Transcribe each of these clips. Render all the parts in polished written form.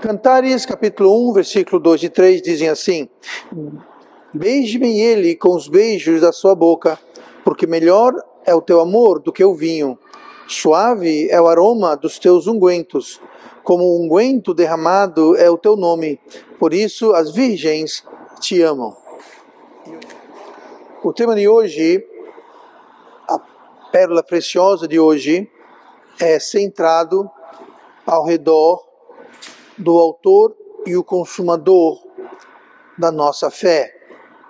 Cantares, capítulo 1, versículo 2 e 3, dizem assim: Beije-me ele com os beijos da sua boca, porque melhor é o teu amor do que o vinho. Suave é o aroma dos teus ungüentos, como unguento derramado é o teu nome. Por isso as virgens te amam. O tema de hoje, a pérola preciosa de hoje, é centrado ao redor do autor e o consumador da nossa fé,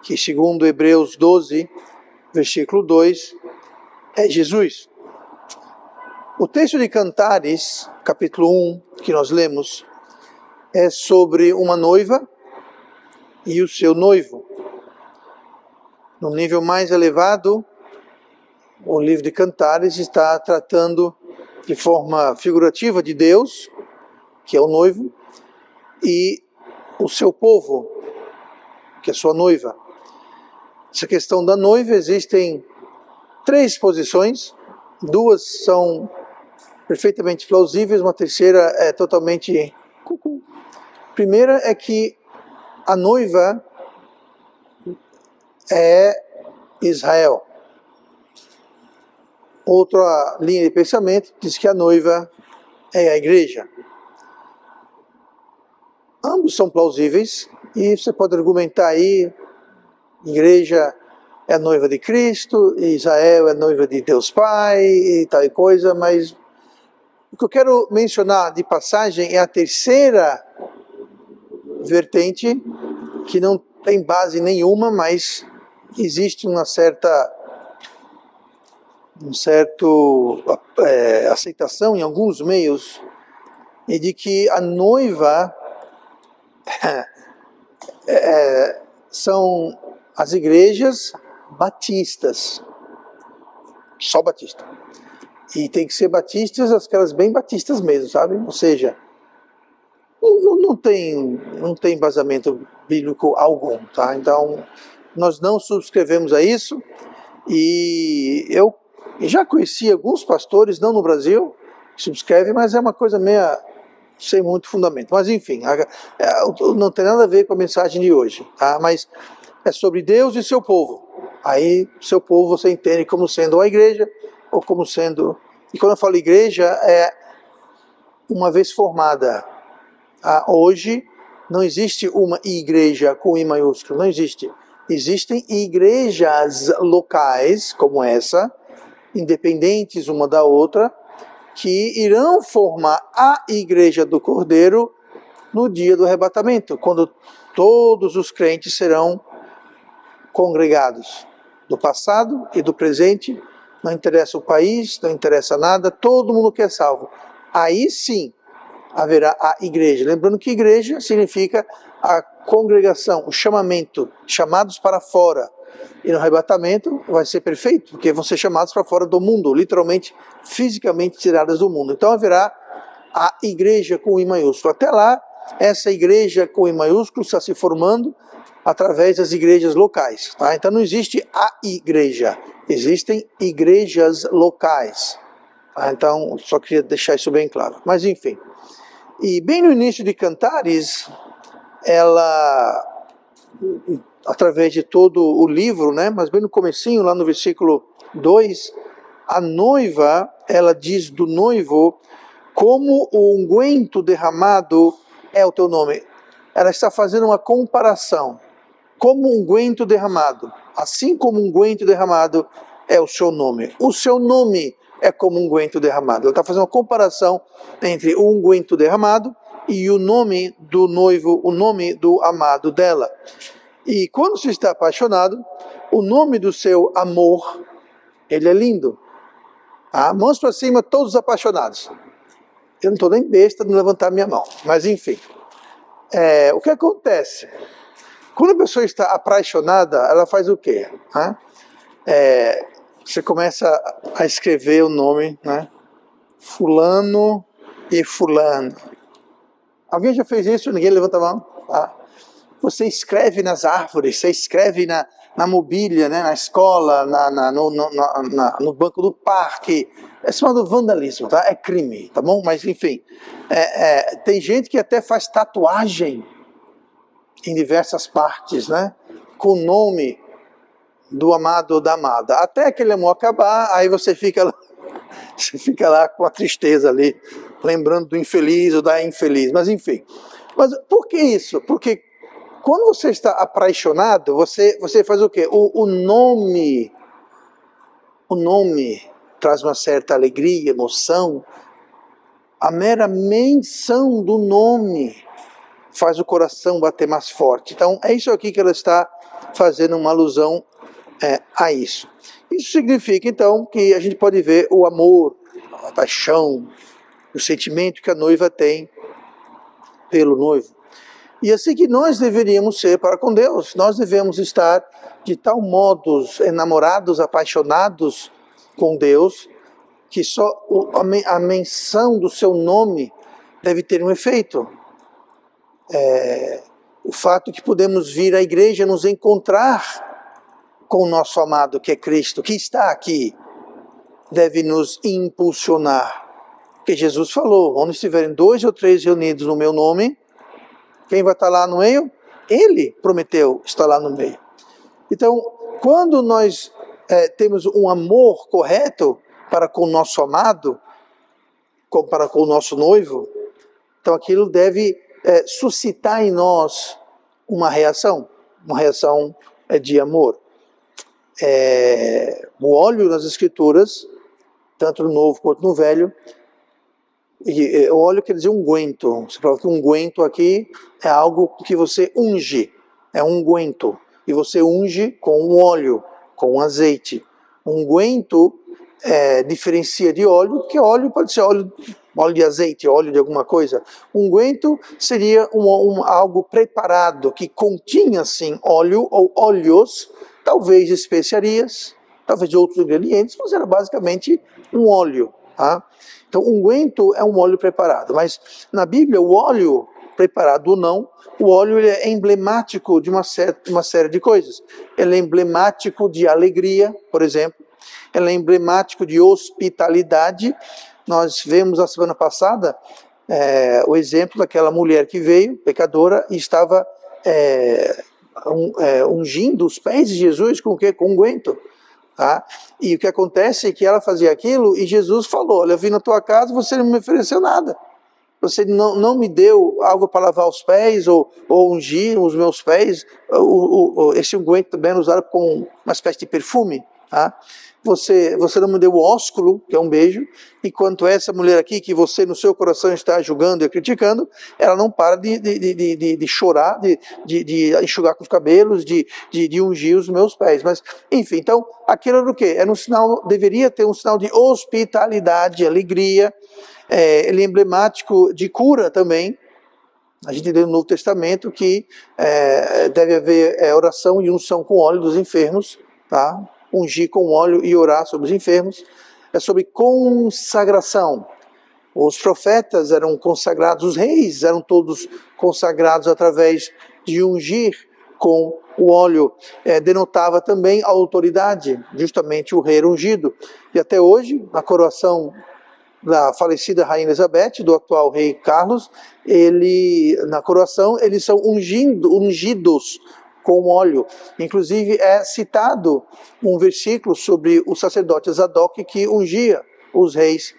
que segundo Hebreus 12, versículo 2, é Jesus. O texto de Cantares, capítulo 1, que nós lemos, é sobre uma noiva e o seu noivo. No nível mais elevado, o livro de Cantares está tratando de forma figurativa de Deus, que é o noivo, e o seu povo, que é sua noiva. Essa questão da noiva, existem 3 posições, 2 são perfeitamente plausíveis, uma terceira é totalmente cucu. Primeira é que a noiva é Israel. Outra linha de pensamento diz que a noiva é a igreja. Ambos são plausíveis e você pode argumentar aí, igreja é a noiva de Cristo, Israel é a noiva de Deus Pai e tal coisa, mas o que eu quero mencionar de passagem é a terceira vertente, que não tem base nenhuma, mas existe uma certa aceitação em alguns meios, e de que a noiva são as igrejas batistas, só batista. E tem que ser batistas, aquelas bem batistas mesmo, sabe? Ou seja, não tem embasamento bíblico algum, tá? Então, nós não subscrevemos a isso, e eu já conheci alguns pastores, não no Brasil, que subscrevem, mas é uma coisa meio sem muito fundamento. Mas enfim, não tem nada a ver com a mensagem de hoje, tá? Mas é sobre Deus e seu povo. Aí, seu povo você entende como sendo a igreja, ou como sendo... E quando eu falo igreja, é uma vez formada. Hoje, não existe uma igreja com I maiúsculo, não existe. Existem igrejas locais, como essa, independentes uma da outra, que irão formar a igreja do Cordeiro no dia do arrebatamento, quando todos os crentes serão congregados, do passado e do presente, não interessa o país, não interessa nada, todo mundo que é salvo. Aí sim haverá a igreja. Lembrando que igreja significa a congregação, o chamamento, chamados para fora. E no arrebatamento vai ser perfeito, porque vão ser chamados para fora do mundo, literalmente, fisicamente tiradas do mundo. Então haverá a igreja com I maiúsculo. Até lá, essa igreja com I maiúsculo está se formando através das igrejas locais. Tá? Então não existe a igreja, existem igrejas locais. Tá? Então, só queria deixar isso bem claro. Mas enfim. E bem no início de Cantares, ela, através de todo o livro, né, mas bem no comecinho, lá no versículo 2, a noiva, ela diz do noivo, como o unguento derramado é o teu nome. Ela está fazendo uma comparação. Como unguento derramado, assim como unguento derramado é o seu nome. O seu nome é como unguento derramado. Ela está fazendo uma comparação entre o unguento derramado e o nome do noivo, o nome do amado dela. E quando se está apaixonado, o nome do seu amor, ele é lindo. Tá? Mãos para cima, todos os apaixonados. Eu não estou nem besta de levantar minha mão, mas enfim. O que acontece? Quando a pessoa está apaixonada, ela faz o quê? Você começa a escrever o nome, né? Fulano e fulano. Alguém já fez isso? Ninguém levanta a mão? Você escreve nas árvores, você escreve na mobília, né, na escola, no banco do parque. É chamado vandalismo, tá? É crime, tá bom? Mas enfim, tem gente que até faz tatuagem em diversas partes, né, com o nome do amado ou da amada. Até aquele amor acabar, aí você fica lá com a tristeza ali, lembrando do infeliz ou da infeliz. Mas enfim. Mas por que isso? Porque quando você está apaixonado, você faz o quê? O nome traz uma certa alegria, emoção. A mera menção do nome faz o coração bater mais forte. Então é isso aqui que ela está fazendo uma alusão a isso. Isso significa então que a gente pode ver o amor, a paixão, o sentimento que a noiva tem pelo noivo. E assim que nós deveríamos ser para com Deus, nós devemos estar de tal modo enamorados, apaixonados com Deus, que só a menção do seu nome deve ter um efeito. O fato que podemos vir à igreja nos encontrar com o nosso amado que é Cristo, que está aqui, deve nos impulsionar. Porque Jesus falou, onde estiverem 2 ou 3 reunidos no meu nome, quem vai estar lá no meio? Ele prometeu estar lá no meio. Então, quando nós temos um amor correto para com o nosso amado, para com o nosso noivo, então aquilo deve suscitar em nós uma reação de amor. O óleo nas Escrituras, tanto no Novo quanto no Velho, e o óleo quer dizer unguento. Você fala que unguento aqui é algo que você unge, é unguento. E você unge com um óleo, com um azeite. Unguento diferencia de óleo, porque óleo pode ser óleo de azeite, óleo de alguma coisa. Unguento seria algo preparado, que continha sim óleo ou óleos, talvez especiarias, talvez outros ingredientes, mas era basicamente um óleo. Tá? Então, unguento é um óleo preparado, mas na Bíblia o óleo, preparado ou não, o óleo ele é emblemático de uma série de coisas. Ele é emblemático de alegria, por exemplo. Ele é emblemático de hospitalidade. Nós vemos a semana passada o exemplo daquela mulher que veio, pecadora, e estava ungindo os pés de Jesus com o quê? Com unguento. Tá? E o que acontece é que ela fazia aquilo e Jesus falou, olha, eu vim na tua casa e você não me ofereceu nada. Você não me deu algo para lavar os pés ou ungir os meus pés. Esse unguento também era usado com uma espécie de perfume. Tá? Você não me deu o ósculo, que é um beijo, enquanto essa mulher aqui, que você no seu coração está julgando e criticando, ela não para de chorar, de enxugar com os cabelos, de ungir os meus pés. Mas, enfim, então, aquilo era o quê? Era um sinal, deveria ter um sinal de hospitalidade, alegria. Ele é emblemático de cura também. A gente lê no Novo Testamento que deve haver oração e unção com óleo dos enfermos, tá? Ungir com óleo e orar sobre os enfermos. É sobre consagração. Os profetas eram consagrados, os reis eram todos consagrados através de ungir com o óleo. Denotava também a autoridade, justamente o rei era ungido. E até hoje, na coroação da falecida Rainha Elizabeth, do atual rei Carlos, na coroação, eles são ungidos com óleo. Inclusive é citado um versículo sobre o sacerdote Zadok que ungia os reis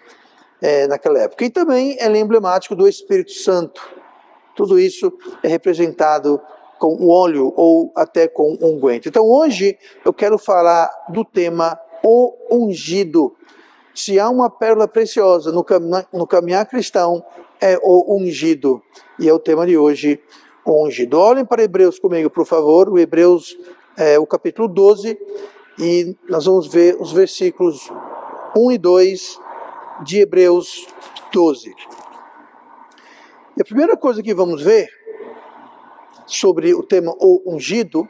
naquela época. E também é emblemático do Espírito Santo. Tudo isso é representado com o óleo ou até com unguento. Então hoje eu quero falar do tema o ungido. Se há uma pérola preciosa no caminhar cristão, é o ungido. E é o tema de hoje, o ungido. Olhem para Hebreus comigo, por favor. O Hebreus, o capítulo 12, e nós vamos ver os versículos 1 e 2 de Hebreus 12. E a primeira coisa que vamos ver sobre o tema o ungido,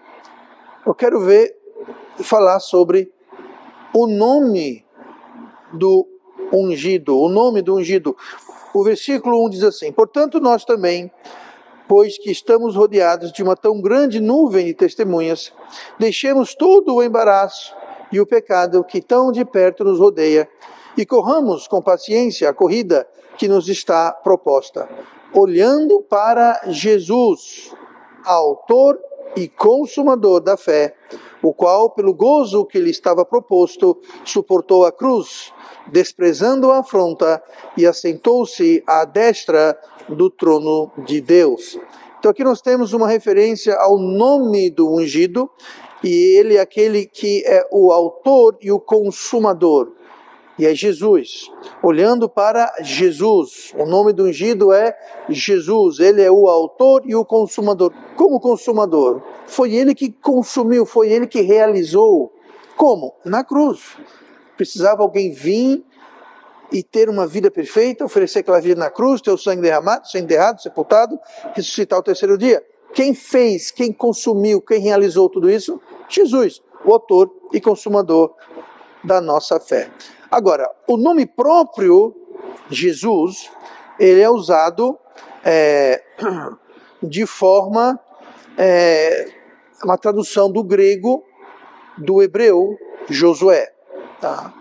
eu quero falar sobre o nome do ungido, o nome do ungido. O versículo 1 diz assim: portanto nós também, pois que estamos rodeados de uma tão grande nuvem de testemunhas, deixemos todo o embaraço e o pecado que tão de perto nos rodeia e corramos com paciência a corrida que nos está proposta, olhando para Jesus, autor e consumador da fé, o qual, pelo gozo que lhe estava proposto, suportou a cruz, desprezando a afronta, e assentou-se à destra do trono de Deus. Então aqui nós temos uma referência ao nome do ungido, e ele é aquele que é o autor e o consumador. E é Jesus, olhando para Jesus. O nome do ungido é Jesus, ele é o autor e o consumador. Como consumador? Foi ele que consumiu, foi ele que realizou. Como? Na cruz. Precisava alguém vir e ter uma vida perfeita, oferecer aquela vida na cruz, ter o sangue derramado, ser enterrado, sepultado, ressuscitar ao terceiro dia. Quem fez, quem consumiu, quem realizou tudo isso? Jesus, o autor e consumador da nossa fé. Agora, o nome próprio, Jesus, ele é usado de forma, uma tradução do grego, do hebreu, Josué. Tá?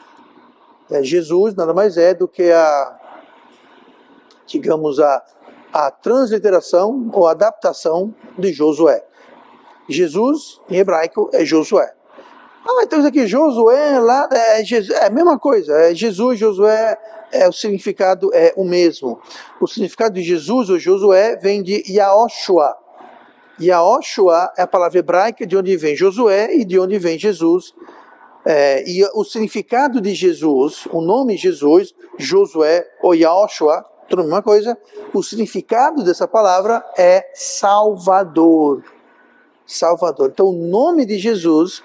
Jesus nada mais é do que a transliteração ou adaptação de Josué. Jesus, em hebraico, é Josué. Então isso aqui, Josué, lá é a mesma coisa, é Jesus, Josué, o significado é o mesmo. O significado de Jesus ou Josué vem de Yahoshua. Yahoshua é a palavra hebraica de onde vem Josué e de onde vem Jesus. E o significado de Jesus, o nome Jesus, Josué ou Yahoshua, tudo a mesma coisa, o significado dessa palavra é Salvador. Salvador. Então o nome de Jesus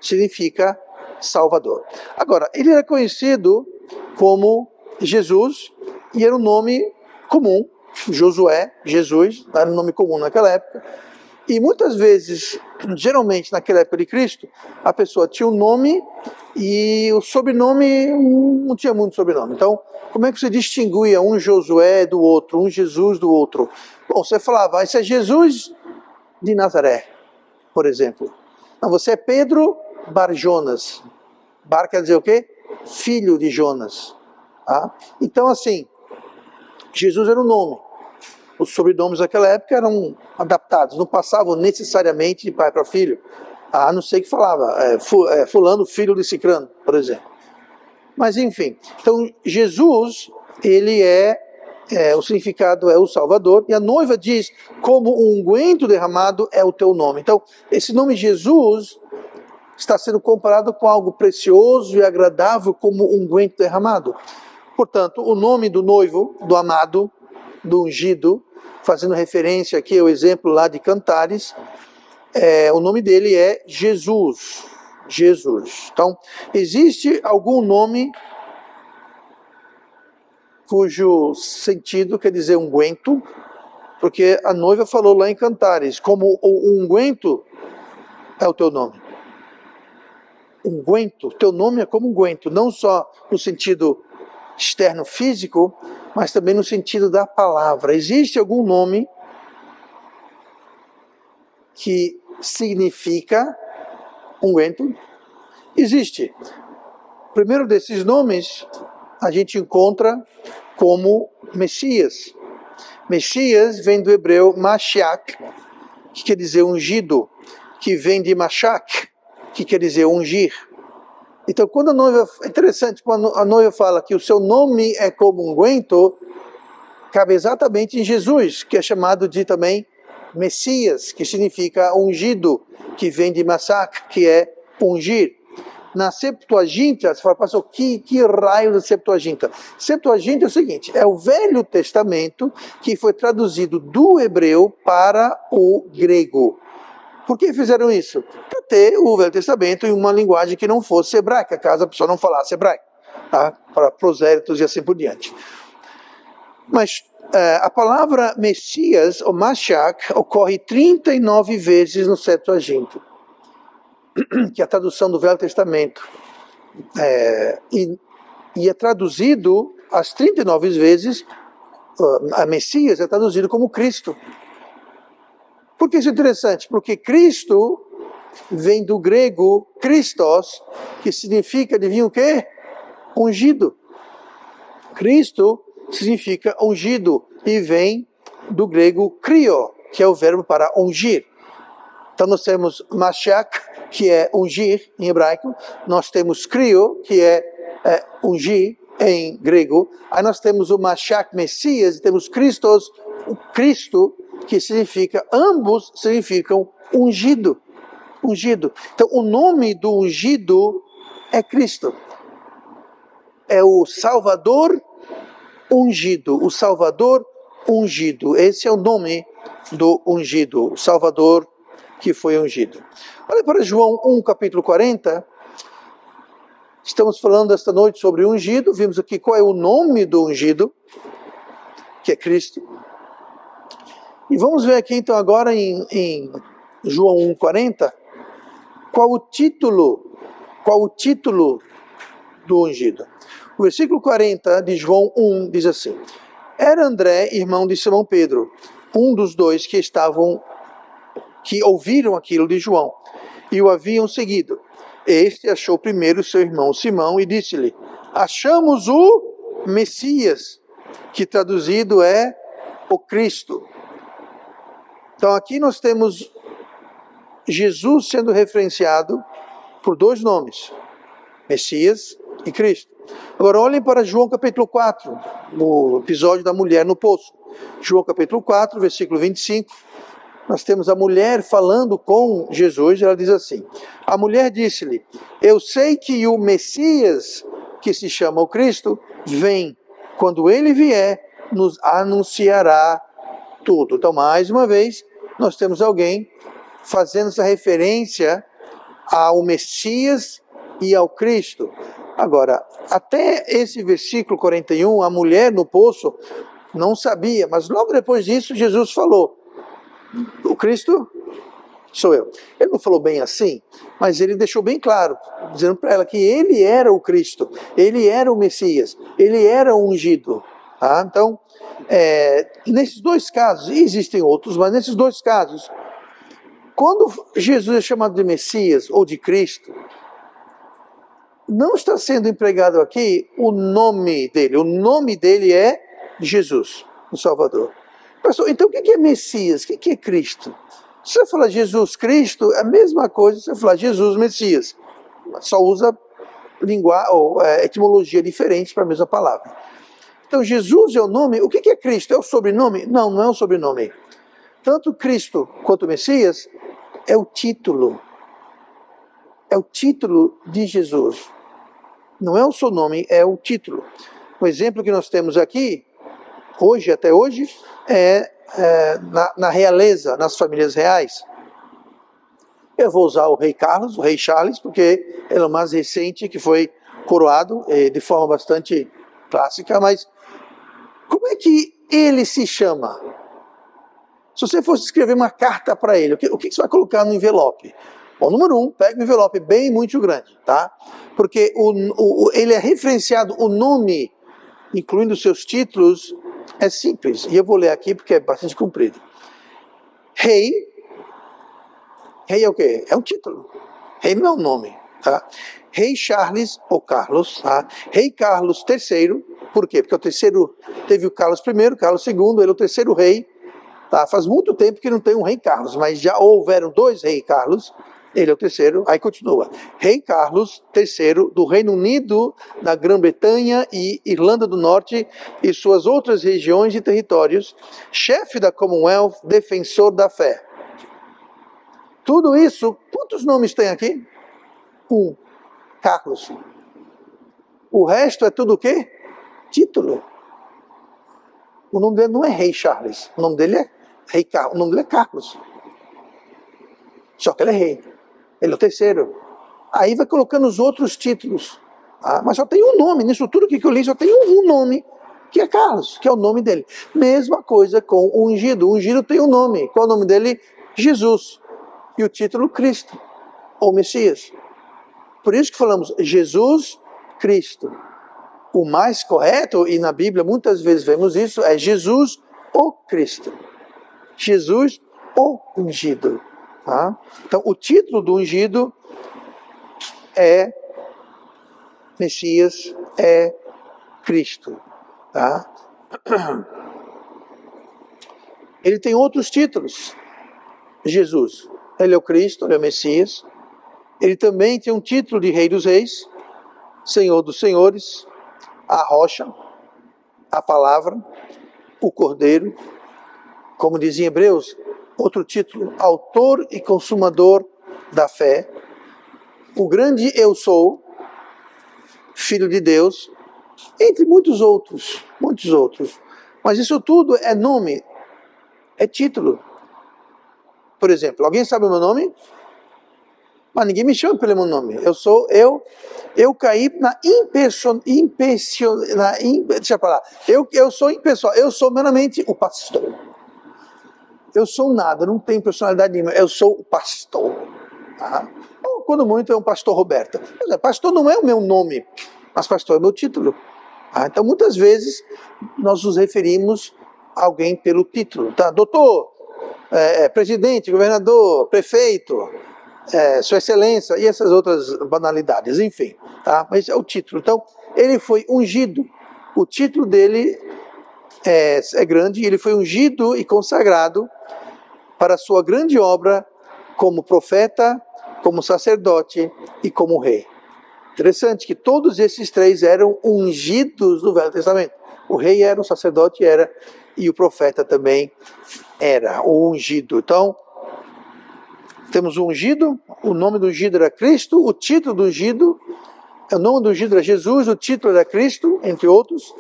significa Salvador. Agora, ele era conhecido como Jesus e era um nome comum, Josué, Jesus, era um nome comum naquela época. E muitas vezes, geralmente naquela época de Cristo, a pessoa tinha um nome e o sobrenome não tinha muito sobrenome. Então, como é que você distinguia um Josué do outro, um Jesus do outro? Bom, você falava, esse é Jesus de Nazaré, por exemplo. Não, você é Pedro Bar Jonas. Bar quer dizer o quê? Filho de Jonas. Tá? Então, assim, Jesus era um nome. Os sobrenomes naquela época eram adaptados, não passavam necessariamente de pai para filho, a não ser que falava fulano, filho de Cicrano, por exemplo. Mas, enfim, então Jesus, ele o significado é o Salvador, e a noiva diz, como o unguento derramado é o teu nome. Então, esse nome Jesus está sendo comparado com algo precioso e agradável como unguento derramado. Portanto, o nome do noivo, do amado, do ungido, fazendo referência aqui ao exemplo lá de Cantares, o nome dele é Jesus. Jesus. Então, existe algum nome cujo sentido quer dizer unguento, porque a noiva falou lá em Cantares, como o unguento é o teu nome. Unguento, teu nome é como unguento, não só no sentido externo físico, mas também no sentido da palavra. Existe algum nome que significa unguento? Existe. O primeiro desses nomes a gente encontra como Messias. Messias vem do hebreu Mashiach, que quer dizer ungido, que vem de Mashach, que quer dizer ungir. Então, quando a noiva, é interessante, quando a noiva fala que o seu nome é como unguento, cabe exatamente em Jesus, que é chamado de também Messias, que significa ungido, que vem de Mashach, que é ungir. Na Septuaginta, você fala, pastor, que raio da Septuaginta? Septuaginta é o seguinte, é o Velho Testamento que foi traduzido do hebreu para o grego. Por que fizeram isso? Para ter o Velho Testamento em uma linguagem que não fosse hebraica, caso a pessoa não falasse hebraico, tá? Para prosélitos e assim por diante. Mas a palavra Messias, ou Mashiach, ocorre 39 vezes no Septuaginta, que é a tradução do Velho Testamento. E é traduzido as 39 vezes, a Messias é traduzido como Cristo. Por que isso é interessante? Porque Cristo vem do grego Christos, que significa, adivinha o quê? Ungido. Cristo significa ungido e vem do grego krio, que é o verbo para ungir. Então nós temos Mashiach, que é ungir em hebraico, nós temos krio, que é ungir em grego, aí nós temos o Mashiach Messias, e temos Christos, o Cristo, que significa, ambos significam ungido. Ungido. Então o nome do ungido é Cristo. É o Salvador ungido, o Salvador ungido. Esse é o nome do ungido, o Salvador que foi ungido. Olha para João 1, capítulo 40. Estamos falando esta noite sobre ungido. Vimos aqui qual é o nome do ungido, que é Cristo. E vamos ver aqui então agora em João 1, 40, qual o título do ungido. O versículo 40 de João 1 diz assim: Era André, irmão de Simão Pedro, um dos dois que ouviram aquilo de João e o haviam seguido. Este achou primeiro seu irmão Simão e disse-lhe: Achamos o Messias, que traduzido é o Cristo. Então aqui nós temos Jesus sendo referenciado por dois nomes, Messias e Cristo. Agora olhem para João capítulo 4, no episódio da mulher no poço. João capítulo 4, versículo 25. Nós temos a mulher falando com Jesus, ela diz assim: a mulher disse-lhe: Eu sei que o Messias, que se chama o Cristo, vem. Quando ele vier, nos anunciará tudo. Então, mais uma vez, nós temos alguém fazendo essa referência ao Messias e ao Cristo. Agora, até esse versículo 41, a mulher no poço não sabia, mas logo depois disso Jesus falou: o Cristo sou eu. Ele não falou bem assim, mas ele deixou bem claro, dizendo para ela que ele era o Cristo, ele era o Messias, ele era o ungido. Tá? Então, nesses dois casos, e existem outros, mas nesses dois casos, quando Jesus é chamado de Messias ou de Cristo, não está sendo empregado aqui o nome dele. O nome dele é Jesus, o Salvador. Pastor, então o que é Messias? O que é Cristo? Se você falar Jesus Cristo, é a mesma coisa se você falar Jesus Messias. Só usa etimologia diferente para a mesma palavra. Então Jesus é o nome. O que é Cristo? É o sobrenome? Não, não é o sobrenome. Tanto Cristo quanto Messias é o título. É o título de Jesus. Não é o seu nome, é o título. O exemplo que nós temos aqui, até hoje, na realeza, nas famílias reais. Eu vou usar o rei Carlos, o rei Charles, porque ele é o mais recente que foi coroado de forma bastante clássica, mas como é que ele se chama? Se você fosse escrever uma carta para ele, o que você vai colocar no envelope? Bom, número 1, pega um envelope bem muito grande, tá? Porque ele é referenciado, o nome, incluindo seus títulos, é simples. E eu vou ler aqui porque é bastante comprido. Rei é o quê? É um título. Rei não é um nome, tá? Rei Charles ou Carlos, tá? Rei Carlos III, por quê? Porque o terceiro, teve o Carlos I, Carlos II, ele é o terceiro rei, tá? Faz muito tempo que não tem um rei Carlos, mas já houveram dois reis Carlos. Ele é o terceiro, aí continua. Rei Carlos III do Reino Unido, da Grã-Bretanha e Irlanda do Norte e suas outras regiões e territórios, chefe da Commonwealth, defensor da fé. Tudo isso, quantos nomes tem aqui? 1, Carlos. O resto é tudo o quê? Título. O nome dele não é Rei Charles, o nome dele é Rei Carlos, o nome dele é Carlos. Só que ele é rei. Ele é o terceiro. Aí vai colocando os outros títulos. Tá? Mas só tem um nome. Nisso tudo que eu li, só tem um nome, que é Carlos, que é o nome dele. Mesma coisa com o ungido. O ungido tem um nome. Qual é o nome dele? Jesus. E o título Cristo, ou Messias. Por isso que falamos Jesus Cristo. O mais correto, e na Bíblia muitas vezes vemos isso, é Jesus o Cristo. Jesus o ungido. Tá? Então, o título do ungido é Messias, é Cristo. Tá? Ele tem outros títulos, Jesus. Ele é o Cristo, ele é o Messias. Ele também tem um título de Rei dos Reis, Senhor dos Senhores, a Rocha, a Palavra, o Cordeiro. Como diz em Hebreus, outro título, Autor e Consumador da Fé. O grande Eu Sou, Filho de Deus, entre muitos outros, muitos outros. Mas isso tudo é nome, é título. Por exemplo, alguém sabe o meu nome? Mas ninguém me chama pelo meu nome. Eu caí na deixa eu falar. Eu sou impessoal, eu sou meramente o pastor. Eu sou nada, não tenho personalidade nenhuma, eu sou o pastor. Tá? Ou, quando muito, é um pastor Roberto. Pastor não é o meu nome, mas pastor é o meu título. Tá? Então, muitas vezes, nós nos referimos a alguém pelo título. Tá? Doutor, presidente, governador, prefeito, Sua Excelência, e essas outras banalidades, enfim. Tá? Mas é o título. Então, ele foi ungido. O título dele é grande, ele foi ungido e consagrado para a sua grande obra como profeta, como sacerdote e como rei. Interessante que todos esses três eram ungidos no Velho Testamento. O rei era, o sacerdote era, e o profeta também era o ungido. Então, temos o ungido, o nome do ungido era Cristo, o título do ungido, o nome do ungido era Jesus, o título era Cristo, entre outros.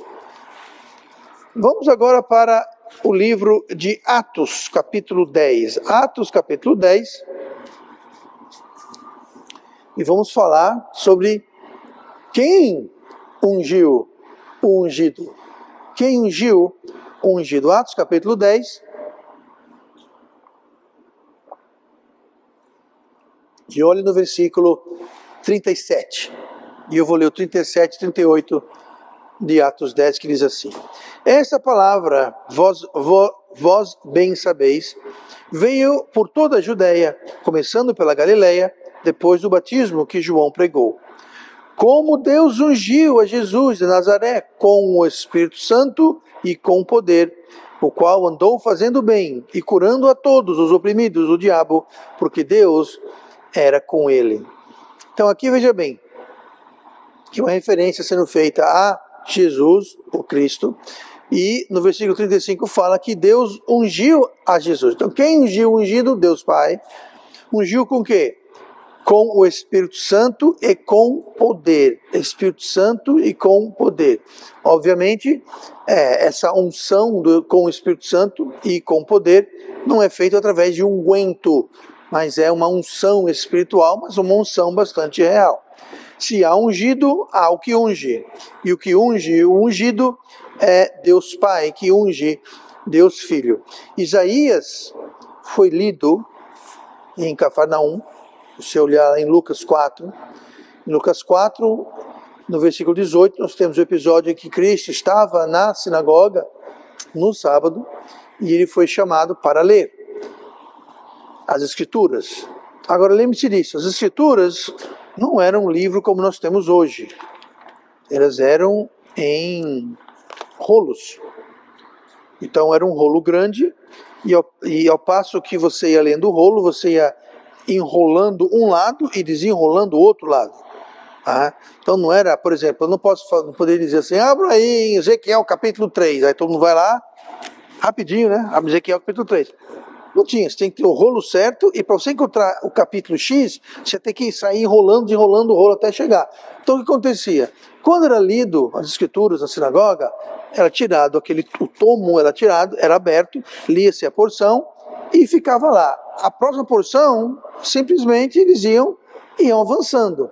Vamos agora para o livro de Atos, capítulo 10. Atos, capítulo 10. E vamos falar sobre quem ungiu o ungido. Quem ungiu o ungido? Atos, capítulo 10. E olhe no versículo 37. E eu vou ler o 37 e 38 de Atos 10, que diz assim: Esta palavra, vós bem sabeis, veio por toda a Judéia, começando pela Galileia, depois do batismo que João pregou. Como Deus ungiu a Jesus de Nazaré com o Espírito Santo e com poder, o qual andou fazendo bem e curando a todos os oprimidos do diabo, porque Deus era com ele. Então aqui veja bem, que uma referência sendo feita a Jesus, o Cristo, e no versículo 35 fala que Deus ungiu a Jesus. Então quem ungiu o ungido? Deus Pai. Ungiu com o quê? Com o Espírito Santo e com poder. Espírito Santo e com poder. Obviamente, essa unção com o Espírito Santo e com poder não é feita através de um unguento, mas é uma unção espiritual, mas uma unção bastante real. Se há ungido, há o que unge. E o que unge, o ungido, é Deus Pai, que unge Deus Filho. Isaías foi lido em Cafarnaum. Se olhar em Lucas 4, no versículo 18, nós temos o episódio em que Cristo estava na sinagoga no sábado e ele foi chamado para ler as Escrituras. Agora lembre-se disso, as Escrituras não eram um livro como nós temos hoje. Elas eram em rolos. Então era um rolo grande e ao passo que você ia lendo o rolo, você ia enrolando um lado e desenrolando o outro lado. Tá? Então não era, por exemplo, eu não poderia dizer assim, abra aí em Ezequiel capítulo 3, aí todo mundo vai lá, rapidinho, né? Abre Ezequiel capítulo 3. Não tinha, você tem que ter o rolo certo, e para você encontrar o capítulo X, você tem que sair enrolando, desenrolando o rolo até chegar. Então o que acontecia? Quando era lido as Escrituras na sinagoga, era tirado o tomo era tirado, era aberto, lia-se a porção e ficava lá. A próxima porção, simplesmente eles iam avançando,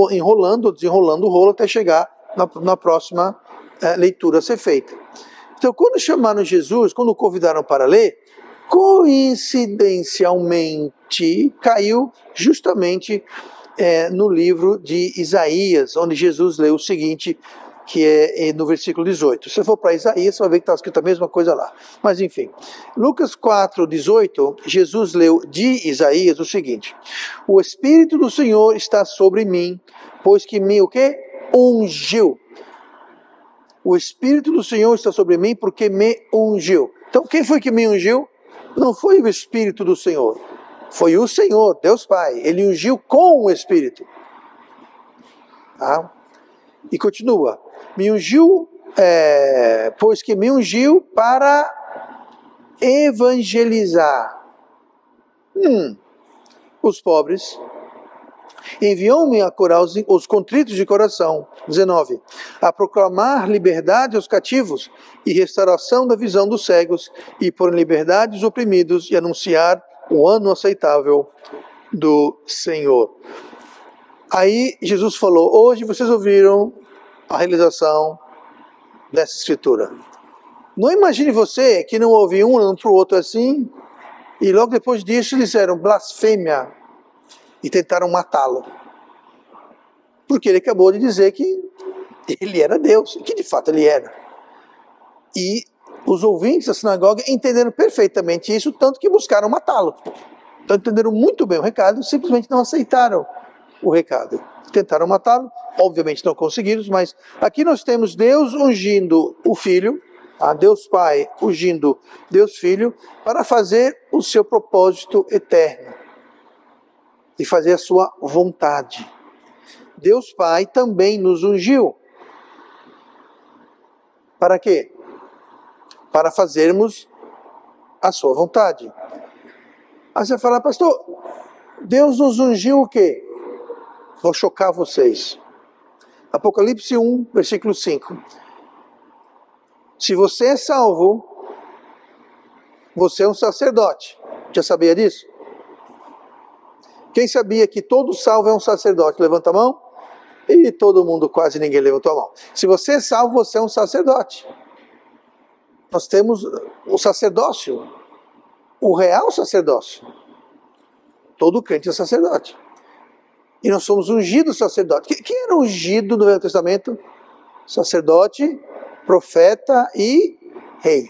enrolando, desenrolando o rolo até chegar na próxima leitura a ser feita. Então, quando chamaram Jesus, quando o convidaram para ler, coincidencialmente caiu justamente no livro de Isaías, onde Jesus leu o seguinte que é no versículo 18. Se você for para Isaías, você vai ver que está escrito a mesma coisa lá. Mas enfim, Lucas 4, 18, Jesus leu de Isaías o seguinte: o Espírito do Senhor está sobre mim, pois que me o quê? Ungiu. O Espírito do Senhor está sobre mim porque me ungiu. Então quem foi que me ungiu? Não foi o Espírito do Senhor, foi o Senhor, Deus Pai. Ele ungiu com o Espírito. Tá? E continua, me ungiu, pois que me ungiu para evangelizar os pobres, enviou-me a curar os contritos de coração, 19, a proclamar liberdade aos cativos e restauração da visão dos cegos, e pôr em liberdade os oprimidos, e anunciar o ano aceitável do Senhor. Aí Jesus falou, hoje vocês ouviram a realização dessa escritura. Não imagine você que não ouviu um para o outro assim, e logo depois disso disseram blasfêmia e tentaram matá-lo. Porque ele acabou de dizer que ele era Deus, que de fato ele era. E os ouvintes da sinagoga entenderam perfeitamente isso, tanto que buscaram matá-lo. Então entenderam muito bem o recado, simplesmente não aceitaram o recado. Tentaram matá-lo, obviamente não conseguiram, mas aqui nós temos Deus ungindo o Filho, a Deus Pai ungindo Deus Filho, para fazer o seu propósito eterno e fazer a sua vontade. Deus Pai também nos ungiu. Para quê? Para fazermos a sua vontade. Aí você fala, pastor, Deus nos ungiu o quê? Vou chocar vocês. Apocalipse 1, versículo 5. Se você é salvo, você é um sacerdote. Já sabia disso? Quem sabia que todo salvo é um sacerdote? Levanta a mão. E todo mundo, quase ninguém levantou a mão. Se você é salvo, você é um sacerdote. Nós temos o sacerdócio, o real sacerdócio. Todo crente é sacerdote. E nós somos ungidos sacerdotes. Quem era ungido no Velho Testamento? Sacerdote, profeta e rei.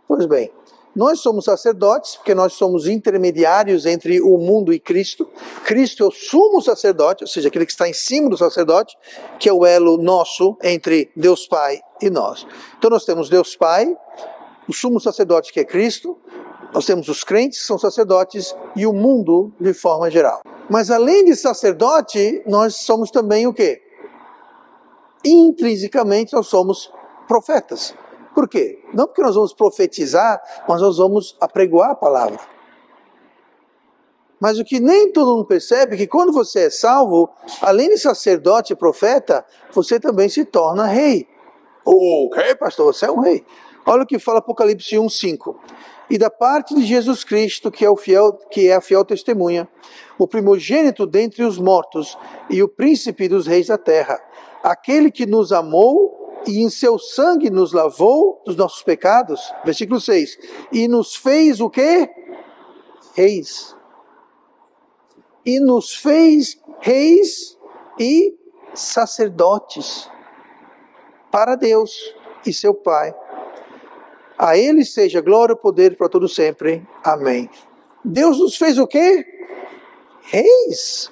Pois bem, nós somos sacerdotes, porque nós somos intermediários entre o mundo e Cristo. Cristo é o sumo sacerdote, ou seja, aquele que está em cima do sacerdote, que é o elo nosso entre Deus Pai e nós. Então nós temos Deus Pai, o sumo sacerdote que é Cristo, nós temos os crentes que são sacerdotes e o mundo de forma geral. Mas além de sacerdote, nós somos também o quê? Intrinsecamente nós somos profetas. Por quê? Não porque nós vamos profetizar, mas nós vamos apregoar a palavra. Mas o que nem todo mundo percebe é que quando você é salvo, além de sacerdote e profeta, você também se torna rei. O quê, pastor? Você é um rei. Olha o que fala Apocalipse 1:5. E da parte de Jesus Cristo, que é a fiel testemunha, o primogênito dentre os mortos e o príncipe dos reis da terra, aquele que nos amou e em seu sangue nos lavou dos nossos pecados, versículo 6, e nos fez o quê? Reis. E nos fez reis e sacerdotes para Deus e seu Pai. A Ele seja glória e poder para todo sempre. Amém. Deus nos fez o quê? Reis.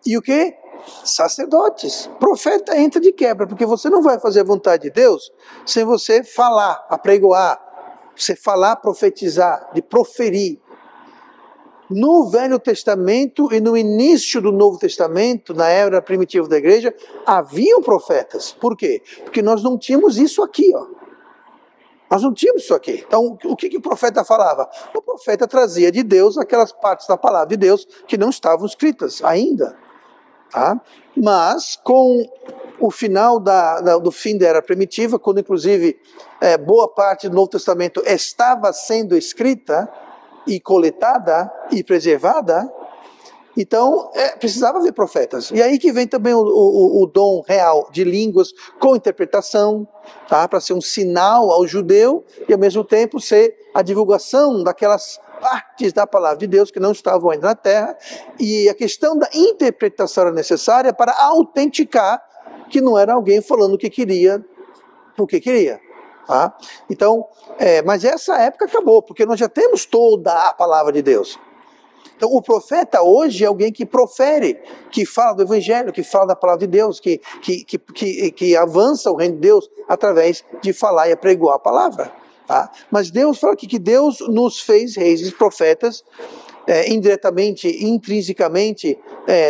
E o quê? Sacerdotes. Profeta entra de quebra, porque você não vai fazer a vontade de Deus sem você falar, apregoar, você falar, profetizar, de proferir. No Velho Testamento e no início do Novo Testamento, na era primitiva da igreja, haviam profetas. Por quê? Porque nós não tínhamos isso aqui, ó. Nós não tínhamos isso aqui. Então, o que o profeta falava? O profeta trazia de Deus aquelas partes da palavra de Deus que não estavam escritas ainda. Tá? Mas, com o final do fim da era primitiva, quando inclusive boa parte do Novo Testamento estava sendo escrita, e coletada e preservada, então precisava haver profetas. E aí que vem também o dom real de línguas com interpretação, tá? Para ser um sinal ao judeu e ao mesmo tempo ser a divulgação daquelas partes da palavra de Deus que não estavam ainda na terra, e a questão da interpretação era necessária para autenticar que não era alguém falando o que queria, porque queria. Tá? Então, mas essa época acabou, porque nós já temos toda a palavra de Deus. Então, o profeta hoje é alguém que profere, que fala do evangelho, que fala da palavra de Deus, que avança o reino de Deus através de falar e apregoar a palavra. Tá? Mas Deus fala aqui que Deus nos fez reis e profetas, indiretamente, intrinsecamente,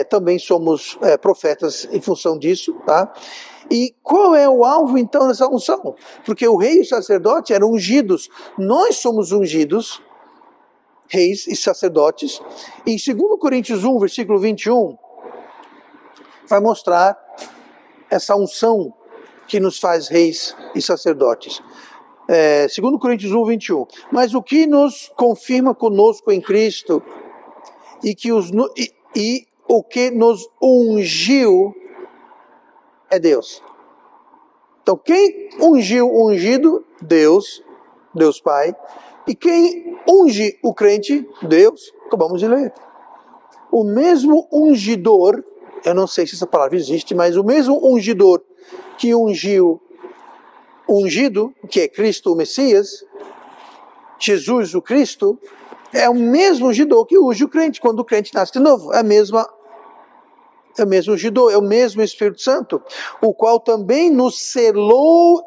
também somos profetas em função disso. Tá? E qual é o alvo então dessa unção? Porque o rei e o sacerdote eram ungidos, nós somos ungidos, reis e sacerdotes. Em 2 Coríntios 1, versículo 21, vai mostrar essa unção que nos faz reis e sacerdotes. 2 Coríntios 1, 21. Mas o que nos confirma conosco em Cristo e o que nos ungiu é Deus. Então, quem ungiu o ungido? Deus Pai. E quem unge o crente? Deus. Acabamos de ler. O mesmo ungidor, eu não sei se essa palavra existe, mas o mesmo ungidor que ungiu o ungido, que é Cristo o Messias, Jesus o Cristo, é o mesmo ungidor que unge o crente quando o crente nasce de novo. É o mesmo ungidor, é o mesmo Espírito Santo, o qual também nos selou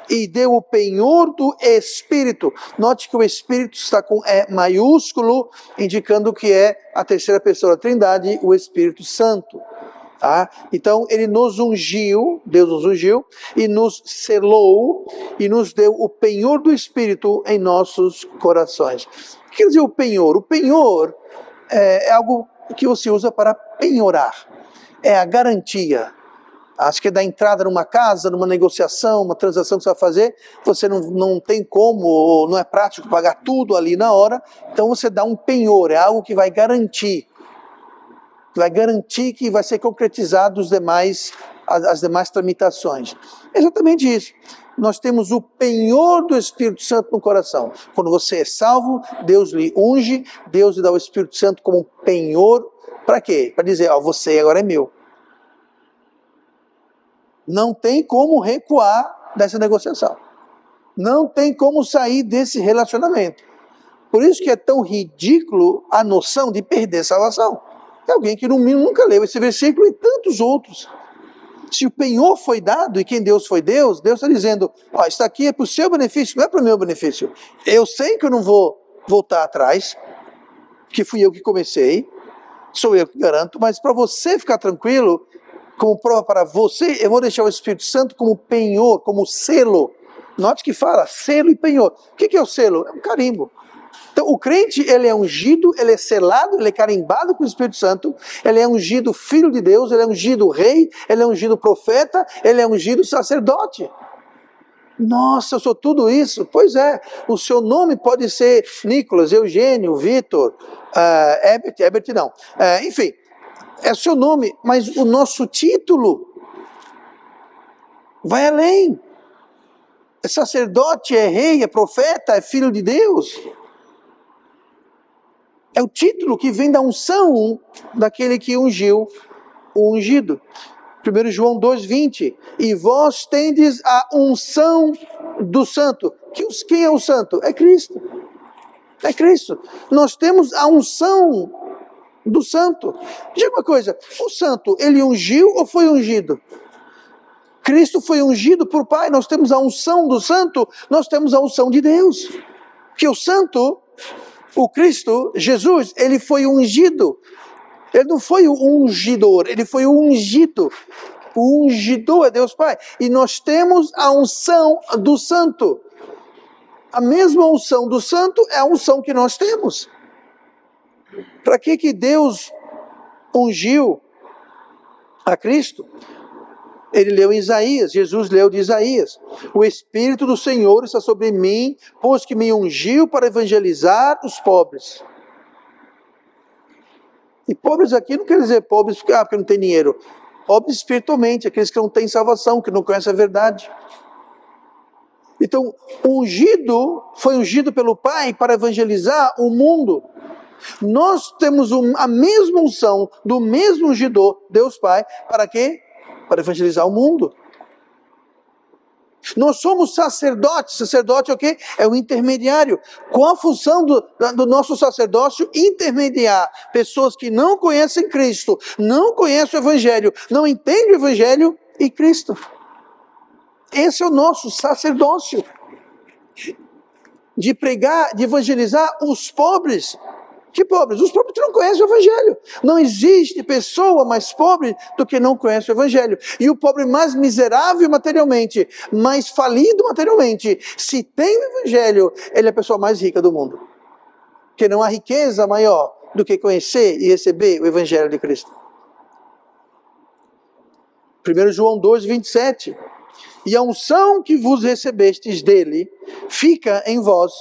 e deu o penhor do Espírito. Note que o Espírito está com E maiúsculo, indicando que é a terceira pessoa da Trindade, o Espírito Santo. Tá? Então ele nos ungiu, Deus nos ungiu, e nos selou, e nos deu o penhor do Espírito em nossos corações. O que quer dizer o penhor? O penhor é algo que você usa para penhorar. É a garantia. Acho que é da entrada numa casa, numa negociação, uma transação que você vai fazer, você não tem como, não é prático pagar tudo ali na hora, então você dá um penhor, é algo que vai garantir que vai ser concretizado as demais tramitações. É exatamente isso. Nós temos o penhor do Espírito Santo no coração. Quando você é salvo, Deus lhe unge, Deus lhe dá o Espírito Santo como penhor. Para quê? Para dizer, você agora é meu. Não tem como recuar dessa negociação. Não tem como sair desse relacionamento. Por isso que é tão ridículo a noção de perder salvação. É alguém que no mínimo nunca leu esse versículo e tantos outros. Se o penhor foi dado e quem Deus foi Deus, Deus está dizendo, isso aqui é para o seu benefício, não é para o meu benefício. Eu sei que eu não vou voltar atrás, que fui eu que comecei, sou eu que garanto, mas para você ficar tranquilo, como prova para você, eu vou deixar o Espírito Santo como penhor, como selo. Note que fala selo e penhor. O que é o selo? É um carimbo. Então o crente, ele é ungido, ele é selado, ele é carimbado com o Espírito Santo, ele é ungido filho de Deus, ele é ungido rei, ele é ungido profeta, ele é ungido sacerdote. Nossa, eu sou tudo isso? Pois é, o seu nome pode ser Nicolas, Eugênio, Vitor, Herbert não, enfim, é o seu nome, mas o nosso título vai além. É sacerdote, é rei, é profeta, é filho de Deus. É o título que vem da unção daquele que ungiu o ungido. 1 João 2,20. E vós tendes a unção do santo. Quem é o santo? É Cristo. É Cristo. Nós temos a unção do santo. Diga uma coisa, o santo, ele ungiu ou foi ungido? Cristo foi ungido por Pai, nós temos a unção do santo, nós temos a unção de Deus. Que o santo, o Cristo, Jesus, ele foi ungido. Ele não foi o ungidor, ele foi o ungido. O ungidor é Deus Pai. E nós temos a unção do santo. A mesma unção do santo é a unção que nós temos. Para que Deus ungiu a Cristo? Ele leu em Isaías, Jesus leu de Isaías. O Espírito do Senhor está sobre mim, pois que me ungiu para evangelizar os pobres. E pobres aqui não quer dizer pobres porque não tem dinheiro. Pobres espiritualmente, aqueles que não têm salvação, que não conhecem a verdade. Então, foi ungido pelo Pai para evangelizar o mundo. Nós temos a mesma unção do mesmo ungidor, Deus Pai, para quê? Para evangelizar o mundo. Nós somos sacerdotes. Sacerdote é o quê? É o intermediário. Qual a função do nosso sacerdócio? Intermediar pessoas que não conhecem Cristo, não conhecem o Evangelho, não entendem o Evangelho e Cristo. Esse é o nosso sacerdócio. De pregar, de evangelizar os pobres. Que pobres? Os pobres que não conhecem o Evangelho. Não existe pessoa mais pobre do que não conhece o Evangelho. E o pobre mais miserável materialmente, mais falido materialmente, se tem o Evangelho, ele é a pessoa mais rica do mundo. Porque não há riqueza maior do que conhecer e receber o Evangelho de Cristo. 1 João 2, 27. E a unção que vos recebestes dele fica em vós,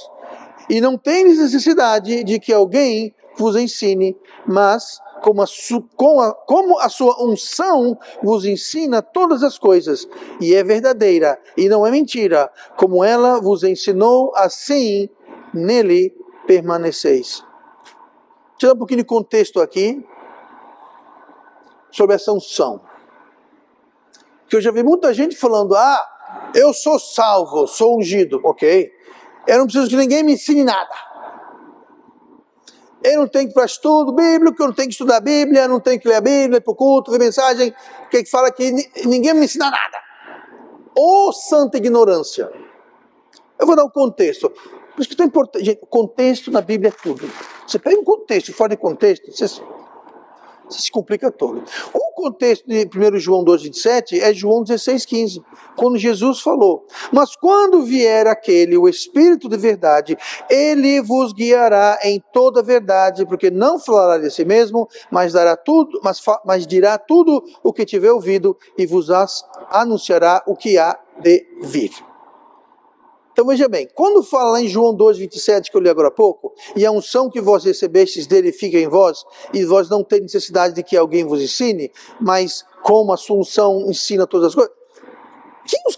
e não tendes necessidade de que alguém vos ensine, mas como a sua unção vos ensina todas as coisas, e é verdadeira, e não é mentira, como ela vos ensinou, assim nele permaneceis. Deixa eu dar um pouquinho de contexto aqui, sobre essa unção. Porque eu já vi muita gente falando, eu sou salvo, sou ungido, ok? Eu não preciso que ninguém me ensine nada. Eu não tenho que ir para estudo bíblico, eu não tenho que estudar a Bíblia, eu não tenho que ler a Bíblia, ir para o culto, ver mensagem, que fala que ninguém me ensina nada. Ô santa ignorância. Eu vou dar um contexto. Por isso que é tão importante, gente, contexto na Bíblia é tudo. Você pega um contexto, fora de contexto, você se complica todo. O contexto de 1 João 2, 27 é João 16, 15, quando Jesus falou, mas quando vier aquele, o Espírito de verdade, ele vos guiará em toda a verdade, porque não falará de si mesmo, mas dirá tudo o que tiver ouvido e vos anunciará o que há de vir. Então veja bem, quando fala lá em João 2, 27, que eu li agora há pouco, e a unção que vós recebestes dele fica em vós, e vós não tem necessidade de que alguém vos ensine, mas como a sua unção ensina todas as coisas.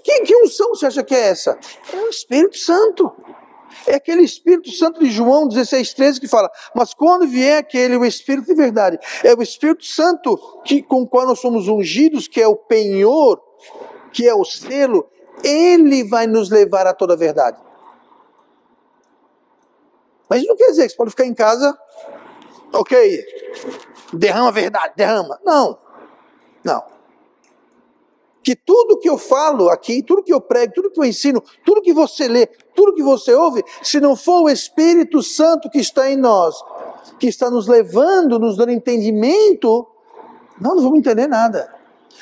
Que unção você acha que é essa? É o Espírito Santo. É aquele Espírito Santo de João 16, 13 que fala, mas quando vier aquele, o Espírito de verdade, é o Espírito Santo com o qual nós somos ungidos, que é o penhor, que é o selo, ele vai nos levar a toda a verdade. Mas isso não quer dizer que você pode ficar em casa, ok, derrama a verdade, derrama. Não. Que tudo que eu falo aqui, tudo que eu prego, tudo que eu ensino, tudo que você lê, tudo que você ouve, se não for o Espírito Santo que está em nós, que está nos levando, nos dando entendimento, não vamos entender nada.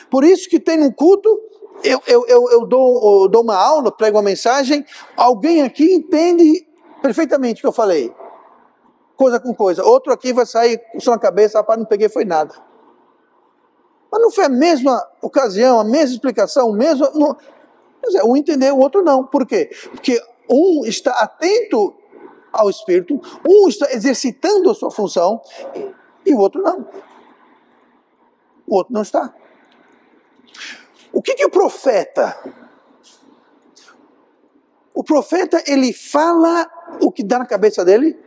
Por isso que tem um culto, eu dou uma aula, prego uma mensagem, alguém aqui entende perfeitamente o que eu falei. Coisa com coisa. Outro aqui vai sair com isso na cabeça, rapaz, não peguei foi nada. Mas não foi a mesma ocasião, a mesma explicação, um entendeu, o outro não. Por quê? Porque um está atento ao Espírito, um está exercitando a sua função, e o outro não. O outro não está. O que o profeta? O profeta, ele fala o que dá na cabeça dele?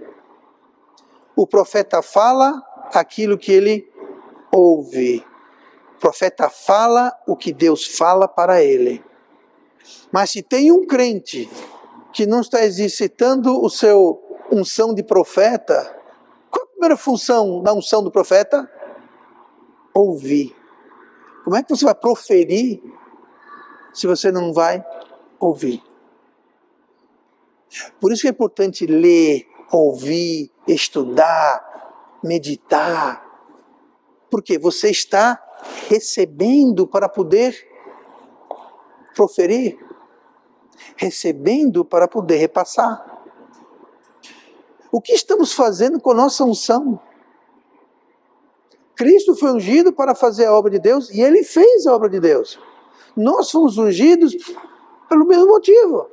O profeta fala aquilo que ele ouve. O profeta fala o que Deus fala para ele. Mas se tem um crente que não está exercitando o seu unção de profeta, qual a primeira função da unção do profeta? Ouvir. Como é que você vai proferir se você não vai ouvir? Por isso que é importante ler, ouvir, estudar, meditar. Porque você está recebendo para poder proferir, recebendo para poder repassar. O que estamos fazendo com a nossa unção? Cristo foi ungido para fazer a obra de Deus e ele fez a obra de Deus. Nós fomos ungidos pelo mesmo motivo.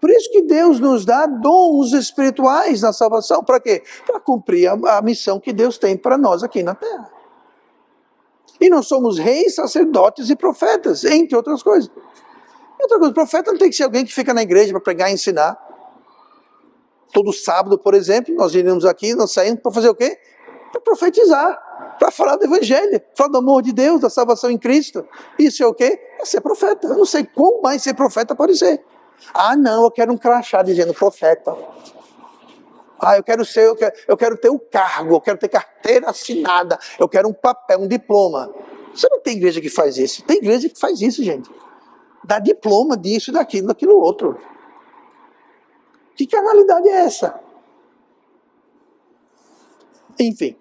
Por isso que Deus nos dá dons espirituais na salvação. Para quê? Para cumprir a missão que Deus tem para nós aqui na terra. E nós somos reis, sacerdotes e profetas, entre outras coisas. E outra coisa, o profeta não tem que ser alguém que fica na igreja para pregar e ensinar. Todo sábado, por exemplo, nós iríamos aqui, nós saímos para fazer o quê? Para profetizar, para falar do evangelho, falar do amor de Deus, da salvação em Cristo. Isso é o quê? É ser profeta. Eu não sei como mais ser profeta pode ser. Ah, não, eu quero um crachá dizendo profeta. Ah, eu quero ter o cargo, eu quero ter carteira assinada, eu quero um papel, um diploma. Você não tem igreja que faz isso. Tem igreja que faz isso, gente. Dá diploma disso, daquilo outro. Que carnalidade é essa? Enfim.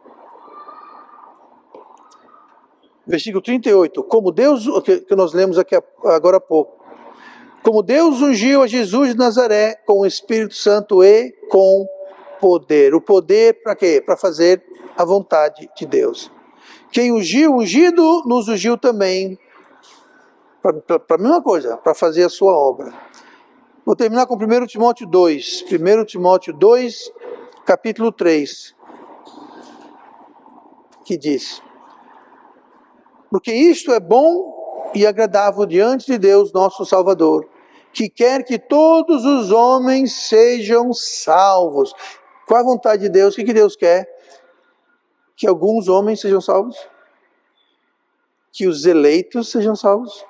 Versículo 38. Como Deus, que nós lemos aqui agora há pouco. Como Deus ungiu a Jesus de Nazaré com o Espírito Santo e com poder. O poder para quê? Para fazer a vontade de Deus. Quem ungiu, ungido, nos ungiu também para a mesma coisa, para fazer a sua obra. Vou terminar com 1 Timóteo 2. 1 Timóteo 2, capítulo 3. Que diz: porque isto é bom e agradável diante de Deus, nosso Salvador, que quer que todos os homens sejam salvos. Qual a vontade de Deus? O que Deus quer? Que alguns homens sejam salvos? Que os eleitos sejam salvos?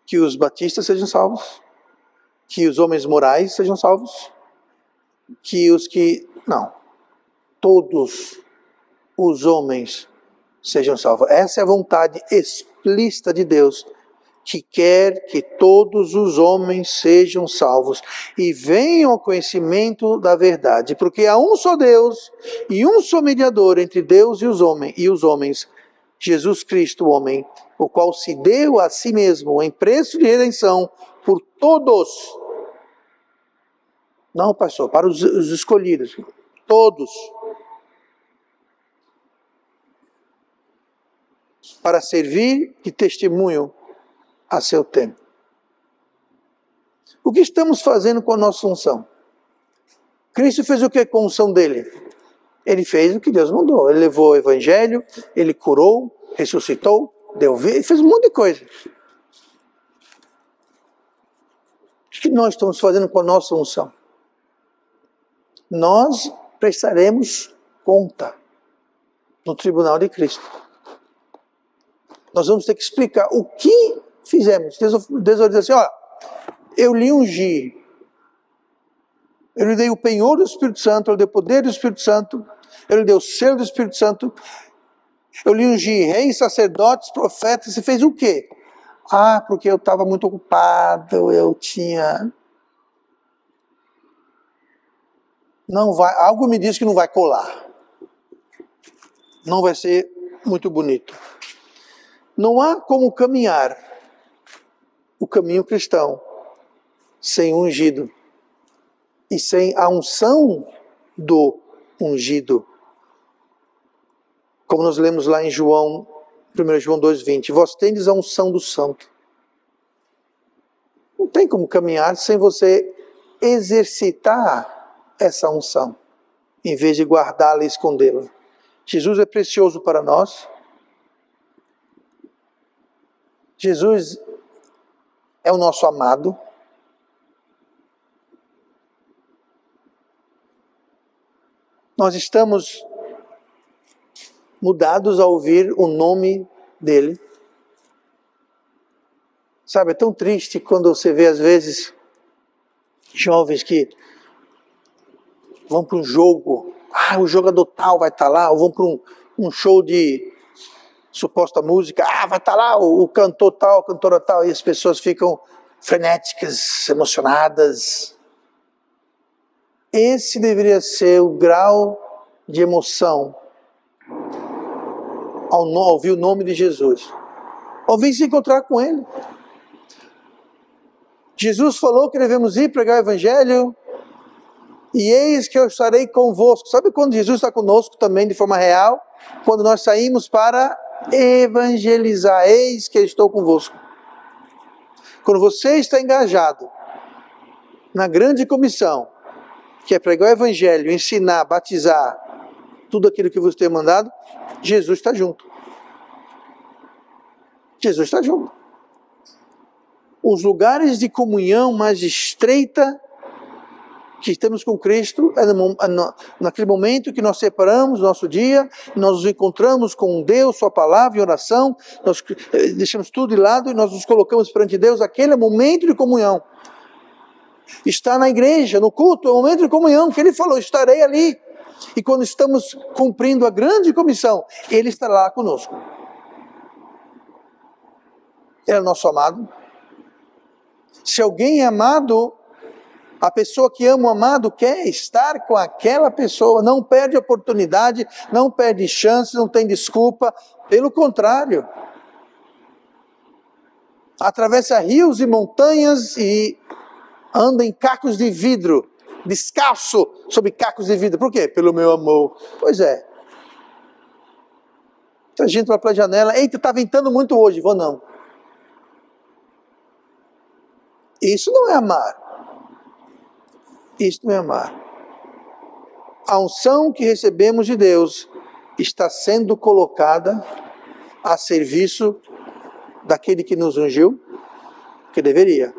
Que os batistas sejam salvos? Que os homens morais sejam salvos? Que os que... Não. Todos os homens sejam salvos. Essa é a vontade explícita de Deus, que quer que todos os homens sejam salvos e venham ao conhecimento da verdade, porque há um só Deus e um só mediador entre Deus e os homens, Jesus Cristo, o homem, o qual se deu a si mesmo em preço de redenção por todos. Não, pastor, para os escolhidos, todos. Para servir de testemunho a seu tempo. O que estamos fazendo com a nossa unção? Cristo fez o que com a unção dele? Ele fez o que Deus mandou. Ele levou o evangelho, ele curou, ressuscitou, deu vida, ele fez um monte de coisa. O que nós estamos fazendo com a nossa unção? Nós prestaremos conta no tribunal de Cristo. Nós vamos ter que explicar o que fizemos. Deus vai dizer assim, ó, eu lhe ungi, eu lhe dei o penhor do Espírito Santo, eu lhe dei o poder do Espírito Santo, eu lhe dei o selo do Espírito Santo, eu lhe ungi reis, sacerdotes, profetas, você fez o quê? Ah, porque eu estava muito ocupado, eu tinha... Não vai, algo me diz que não vai colar. Não vai ser muito bonito. Não há como caminhar o caminho cristão sem ungido e sem a unção do ungido. Como nós lemos lá em João, 1 João 2,20, vós tendes a unção do santo. Não tem como caminhar sem você exercitar essa unção, em vez de guardá-la e escondê-la. Jesus é precioso para nós. Jesus é o nosso amado. Nós estamos mudados a ouvir o nome dele. Sabe, é tão triste quando você vê às vezes jovens que vão para um jogo, o jogador tal vai estar lá, ou vão para um show de suposta música, vai estar lá o cantor tal, a cantora tal, e as pessoas ficam frenéticas, emocionadas. Esse deveria ser o grau de emoção ao ouvir o nome de Jesus. Ao vir se encontrar com ele. Jesus falou que devemos ir pregar o evangelho, e eis que eu estarei convosco. Sabe quando Jesus está conosco também de forma real? Quando nós saímos para evangelizar, eis que eu estou convosco. Quando você está engajado na grande comissão, que é pregar o evangelho, ensinar, batizar, tudo aquilo que você tem mandado, Jesus está junto. Jesus está junto. os lugares de comunhão mais estreita que temos com Cristo é naquele momento que nós separamos nosso dia, nós nos encontramos com Deus, Sua palavra e oração, nós deixamos tudo de lado e nós nos colocamos perante Deus. Aquele é o momento de comunhão. Está na igreja, no culto, é o momento de comunhão, que Ele falou, estarei ali. E quando estamos cumprindo a grande comissão, Ele está lá conosco. Ele é nosso amado. Se alguém é amado, a pessoa que ama o amado quer estar com aquela pessoa, não perde oportunidade, não perde chance, não tem desculpa. Pelo contrário, atravessa rios e montanhas e anda em cacos de vidro, descalço sobre cacos de vidro. Por quê? Pelo meu amor. Pois é. A gente vai para a janela, eita, está ventando muito hoje, vou não. Isso não é amar. Isso não é amar. A unção que recebemos de Deus está sendo colocada a serviço daquele que nos ungiu, que deveria.